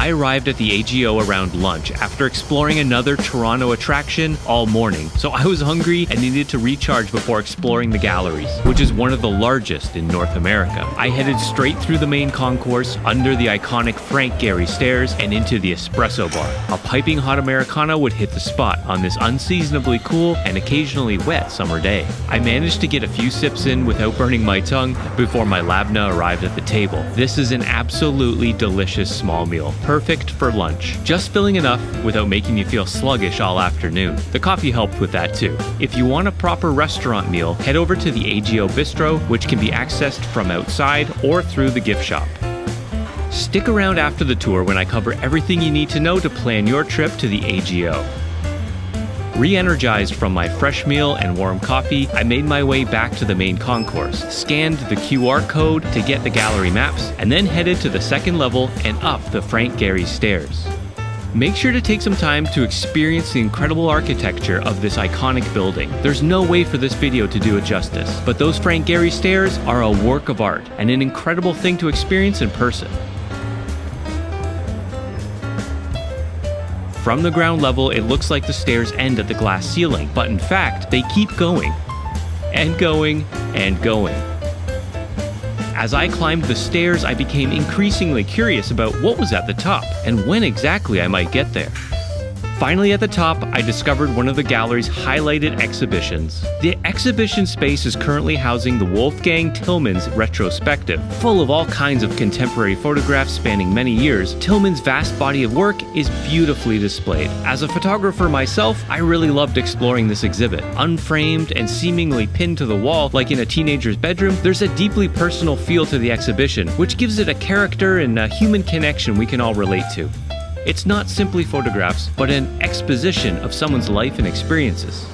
I arrived at the AGO around lunch after exploring another Toronto attraction all morning, so I was hungry and needed to recharge before exploring the galleries, which is one of the largest in North America. I headed straight through the main concourse, under the iconic Frank Gehry stairs, and into the espresso bar. A piping hot Americano would hit the spot on this unseasonably cool and occasionally wet summer day. I managed to get a few sips in without burning my tongue before my labna arrived at the table. This is an absolutely delicious small meal, perfect for lunch. Just filling enough without making you feel sluggish all afternoon. The coffee helped with that too. If you want a proper restaurant meal, head over to the AGO Bistro, which can be accessed from outside or through the gift shop. Stick around after the tour when I cover everything you need to know to plan your trip to the AGO. Re-energized from my fresh meal and warm coffee, I made my way back to the main concourse, scanned the QR code to get the gallery maps, and then headed to the second level and up the Frank Gehry stairs. Make sure to take some time to experience the incredible architecture of this iconic building. There's no way for this video to do it justice, but those Frank Gehry stairs are a work of art and an incredible thing to experience in person. From the ground level, it looks like the stairs end at the glass ceiling, but in fact, they keep going, and going, and going. As I climbed the stairs, I became increasingly curious about what was at the top, and when exactly I might get there. Finally at the top, I discovered one of the gallery's highlighted exhibitions. The exhibition space is currently housing the Wolfgang Tillmans retrospective. Full of all kinds of contemporary photographs spanning many years, Tillmans' vast body of work is beautifully displayed. As a photographer myself, I really loved exploring this exhibit. Unframed and seemingly pinned to the wall like in a teenager's bedroom, there's a deeply personal feel to the exhibition, which gives it a character and a human connection we can all relate to. It's not simply photographs, but an exposition of someone's life and experiences.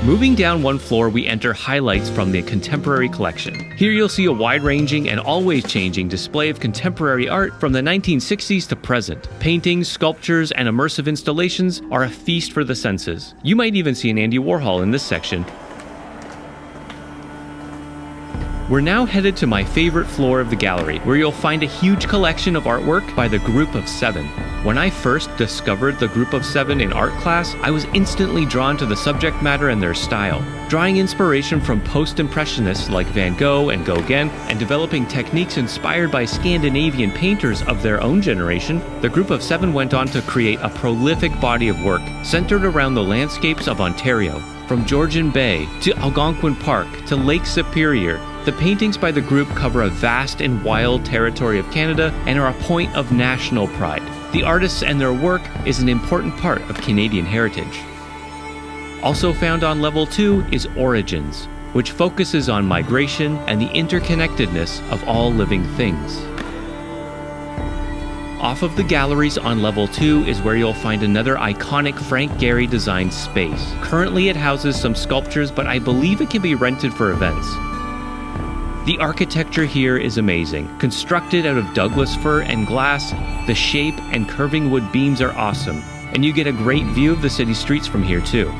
Moving down one floor, we enter highlights from the contemporary collection. Here you'll see a wide-ranging and always changing display of contemporary art from the 1960s to present. Paintings, sculptures, and immersive installations are a feast for the senses. You might even see an Andy Warhol in this section. We're now headed to my favorite floor of the gallery, where you'll find a huge collection of artwork by the Group of Seven. When I first discovered the Group of Seven in art class, I was instantly drawn to the subject matter and their style. Drawing inspiration from post-impressionists like Van Gogh and Gauguin, and developing techniques inspired by Scandinavian painters of their own generation, the Group of Seven went on to create a prolific body of work centered around the landscapes of Ontario. From Georgian Bay to Algonquin Park to Lake Superior, the paintings by the group cover a vast and wild territory of Canada and are a point of national pride. The artists and their work is an important part of Canadian heritage. Also found on level 2 is Origins, which focuses on migration and the interconnectedness of all living things. Off of the galleries on level 2 is where you'll find another iconic Frank Gehry designed space. Currently it houses some sculptures, but I believe it can be rented for events. The architecture here is amazing. Constructed out of Douglas fir and glass, the shape and curving wood beams are awesome, and you get a great view of the city streets from here too.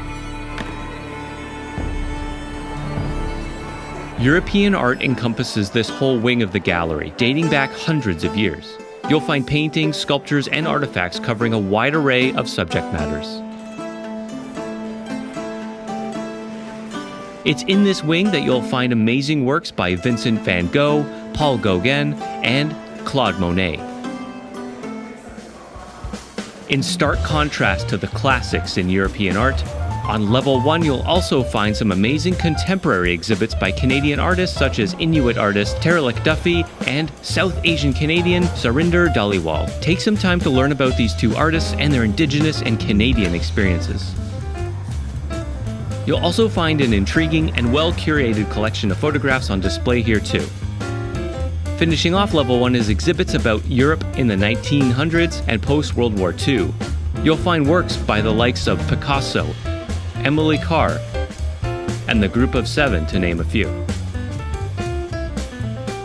European art encompasses this whole wing of the gallery, dating back hundreds of years. You'll find paintings, sculptures, and artifacts covering a wide array of subject matters. It's in this wing that you'll find amazing works by Vincent van Gogh, Paul Gauguin, and Claude Monet. In stark contrast to the classics in European art, on level 1 you'll also find some amazing contemporary exhibits by Canadian artists such as Inuit artist Teralik Duffy and South Asian Canadian Surinder Dhaliwal. Take some time to learn about these two artists and their Indigenous and Canadian experiences. You'll also find an intriguing and well-curated collection of photographs on display here too. Finishing off level 1 is exhibits about Europe in the 1900s and post-World War II. You'll find works by the likes of Picasso, Emily Carr, and the Group of Seven, to name a few.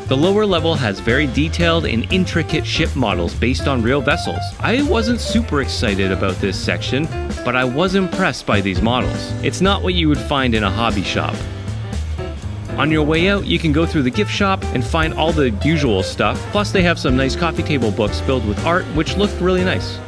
The lower level has very detailed and intricate ship models based on real vessels. I wasn't super excited about this section, but I was impressed by these models. It's not what you would find in a hobby shop. On your way out, you can go through the gift shop and find all the usual stuff. Plus, they have some nice coffee table books filled with art, which looked really nice.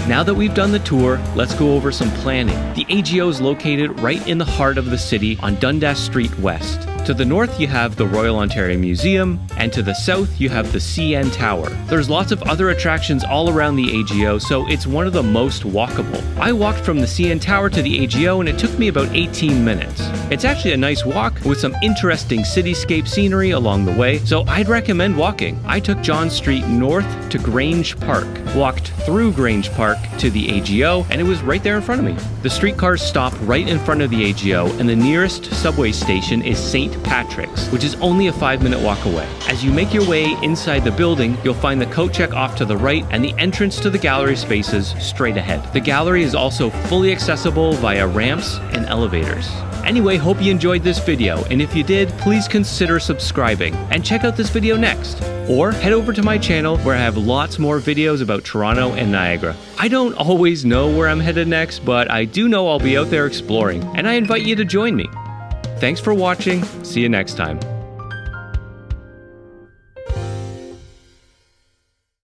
Now that we've done the tour, let's go over some planning. The AGO is located right in the heart of the city on Dundas Street West. To the north, you have the Royal Ontario Museum, and to the south, you have the CN Tower. There's lots of other attractions all around the AGO, so it's one of the most walkable. I walked from the CN Tower to the AGO, and it took me about 18 minutes. It's actually a nice walk with some interesting cityscape scenery along the way, so I'd recommend walking. I took John Street north to Grange Park, walked through Grange Park to the AGO, and it was right there in front of me. The streetcars stop right in front of the AGO, and the nearest subway station is St. Patrick's, which is only a 5-minute walk away. As you make your way inside the building, you'll find the coat check off to the right and the entrance to the gallery spaces straight ahead. The gallery is also fully accessible via ramps and elevators. Anyway, hope you enjoyed this video, and if you did, please consider subscribing and check out this video next. Or head over to my channel where I have lots more videos about Toronto and Niagara. I don't always know where I'm headed next, but I do know I'll be out there exploring, and I invite you to join me. Thanks for watching. See you next time.